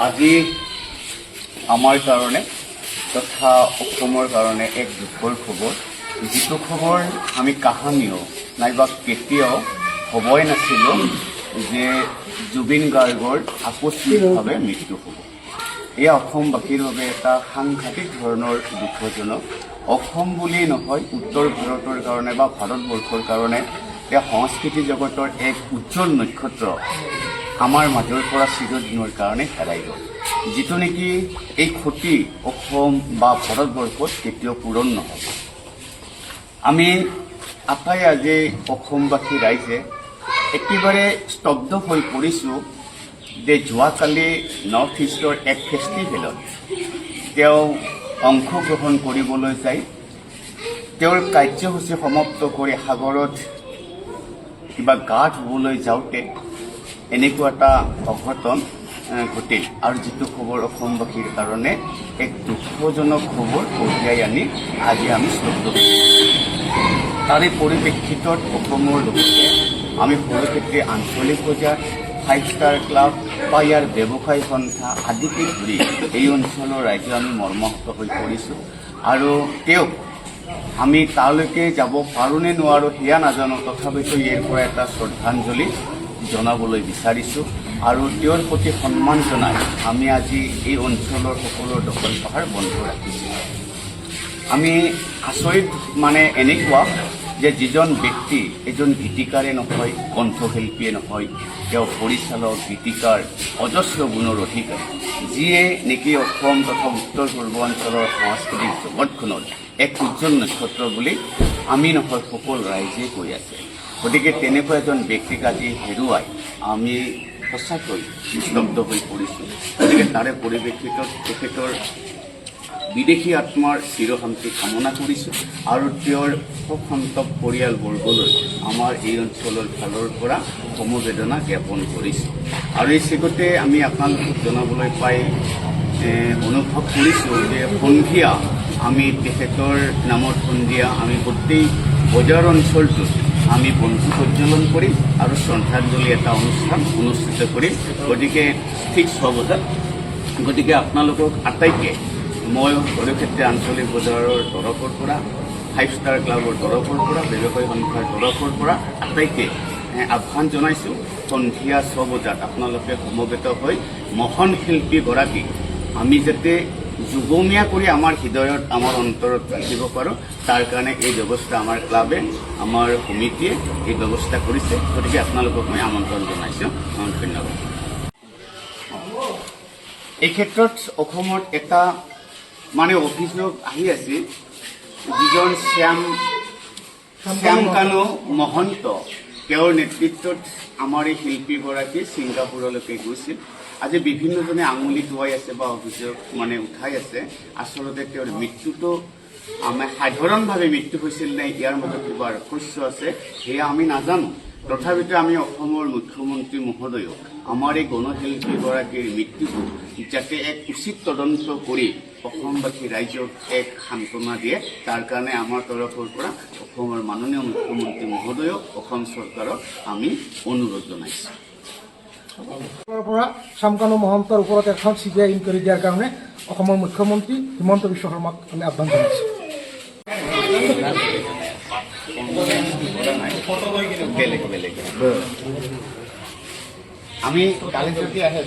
আজি আমাৰ কাৰণে তথা অসমৰ কাৰণে এক দুখৰ খবৰ, যিটো খবৰ আমি কাহানিও নাইবা কেতিয়াও হ'বই নাছিলোঁ যে জুবিন গাৰ্গৰ আকস্মিকভাৱে মৃত্যু হ'ব। এয়া অসমবাসীৰ বাবে এটা সাংঘাতিক ধৰণৰ দুখজনক। অসম বুলিয়েই নহয়, উত্তৰ ভাৰতৰ কাৰণে বা ভাৰতবৰ্ষৰ কাৰণে এয়া সংস্কৃতি জগতৰ এক উজ্জ্বল নক্ষত্ৰ আমাৰ মাজৰ পৰা চিৰদিনৰ কাৰণে হেৰাই গ'ল, যিটো নেকি এই ক্ষতি অসম বা ভাৰতবৰ্ষত কেতিয়াও পূৰণ নহ'ব। আমি আটাই আজি অসমবাসী ৰাইজে একেবাৰে স্তব্ধ হৈ পৰিছোঁ যে যোৱাকালি নৰ্থ ইষ্টৰ এক ফেষ্টিভেলত তেওঁ অংশগ্ৰহণ কৰিবলৈ যায় তেওঁৰ কাৰ্যসূচী সমাপ্ত কৰি সাগৰত কিবা গা ধুবলৈ যাওঁতে এনেকুৱা এটা অঘটন ঘটিল, আৰু যিটো খবৰ অসমবাসীৰ কাৰণে এক দুখজনক খবৰ কঢ়িয়াই আনি আজি আমি স্তব্ধ হৈছোঁ। তাৰে পৰিপ্ৰেক্ষিতত অসমৰ লগতে আমি সৰুক্ষেত্ৰী আঞ্চলিক বজাৰ, 5 ষ্টাৰ ক্লাব বা ইয়াৰ ব্যৱসায়ী সন্থা আদিকে ধৰি এই অঞ্চলৰ ৰাইজে আমি মৰ্মাহত হৈ পৰিছোঁ। আৰু তেওঁক আমি তালৈকে যাব পাৰোঁ নে নোৱাৰোঁ সেয়া নাজানো, তথাপিতো ইয়াৰ পৰা এটা শ্ৰদ্ধাঞ্জলি জনাবলৈ বিচাৰিছোঁ। আৰু তেওঁৰ প্ৰতি সন্মান জনাই আমি আজি এই অঞ্চলৰ সকলো দখল পাহাৰ বন্ধ ৰাখিছোঁ। আমি আচৰিত এনেকুৱা যে যিজন ব্যক্তি এজন গীতিকাৰে নহয়, কণ্ঠশিল্পীয়ে নহয়, তেওঁ পৰিচালক, গীতিকাৰ, অজস্ৰ গুণৰ অধিকাৰী, যিয়ে নেকি অসম তথা উত্তৰ পূৰ্বাঞ্চলৰ সাংস্কৃতিক জগতখনত এক উজ্জ্বল নক্ষত্ৰ বুলি আমি নহয় সকলো ৰাইজে কৈ আছে। গতিকে তেনেকুৱা এজন ব্যক্তিক আজি হেৰুৱাই আমি সঁচাকৈ স্তব্ধ হৈ পৰিছোঁ। গতিকে তাৰে পৰিপ্ৰেক্ষিতত তেখেতৰ বিদেশী আত্মাৰ চিৰশান্তি কামনা কৰিছোঁ আৰু তেওঁৰ শোকসন্তপ্ত পৰিয়ালবৰ্গলৈ আমাৰ এই অঞ্চলৰ ফালৰ পৰা সমবেদনা জ্ঞাপন কৰিছোঁ। আৰু এই চেগতে আমি আপোনালোকক জনাবলৈ পাই অনুভৱ কৰিছোঁ যে সন্ধিয়া আমি তেখেতৰ নামত সন্ধিয়া আমি গোটেই বজাৰ অঞ্চলটোত আমি বন্তি প্ৰজ্বলন কৰিম আৰু শ্ৰদ্ধাঞ্জলি এটা অনুষ্ঠান অনুষ্ঠিত কৰিম। গতিকে ঠিক 6 বজাত। গতিকে আপোনালোকক আটাইকে মই সৰুক্ষেত্ৰী আঞ্চলিক বজাৰৰ তৰফৰ পৰা, 5 ষ্টাৰ ক্লাবৰ তৰফৰ পৰা, ব্যৱসায়ী সন্থাৰ তৰফৰ পৰা আটাইকে আহ্বান জনাইছোঁ, সন্ধিয়া 6 বজাত আপোনালোকে সমবেত হৈ মহান শিল্পীগৰাকীক আমি যাতে যুগমীয়া কৰি আমাৰ হৃদয়ত, আমাৰ অন্তৰত ৰাখিব পাৰোঁ, তাৰ কাৰণে এই ব্যৱস্থা আমাৰ ক্লাবে, আমাৰ সমিতিয়ে এই ব্যৱস্থা কৰিছে। গতিকে আপোনালোকক মই আমন্ত্ৰণ জনাইছোঁ। ধন্যবাদ। এই ক্ষেত্ৰত অসমত এটা অভিযোগ আহি আছিল, যিজন শ্যামকানু মহন্ত, তেওঁৰ নেতৃত্বত আমাৰ এই শিল্পীগৰাকী ছিংগাপুৰলৈকে গৈছিল। আজি বিভিন্নজনে আঙুলি টোৱাই আছে বা অভিযোগ উঠাই আছে। আচলতে তেওঁৰ মৃত্যুটো আমাৰ সাধাৰণভাৱে মৃত্যু হৈছিল নে ইয়াৰ মাজত কিবা ৰহস্য আছে সেয়া আমি নাজানো। তথাপিতো আমি অসমৰ মুখ্যমন্ত্ৰী মহোদয়ক আমাৰ এই গণশিল্পীগৰাকীৰ মৃত্যুটো যাতে এক উচিত তদন্ত কৰি অসমবাসী ৰাইজক এক সান্তনা দিয়ে, তাৰ কাৰণে আমাৰ তৰফৰ পৰা অসমৰ মাননীয় মুখ্যমন্ত্ৰী মহোদয়ক, অসম চৰকাৰক আমি অনুৰোধ জনাইছোঁ। পৰা শ্যামকানু মহন্তৰ ওপৰত এখন CBI ইনকুৱাৰী দিয়াৰ কাৰণে অসমৰ মুখ্যমন্ত্ৰী হিমন্ত বিশ্ব শৰ্মাক আমি আহ্বান জনাইছোঁ। আমি কালি যদি আহে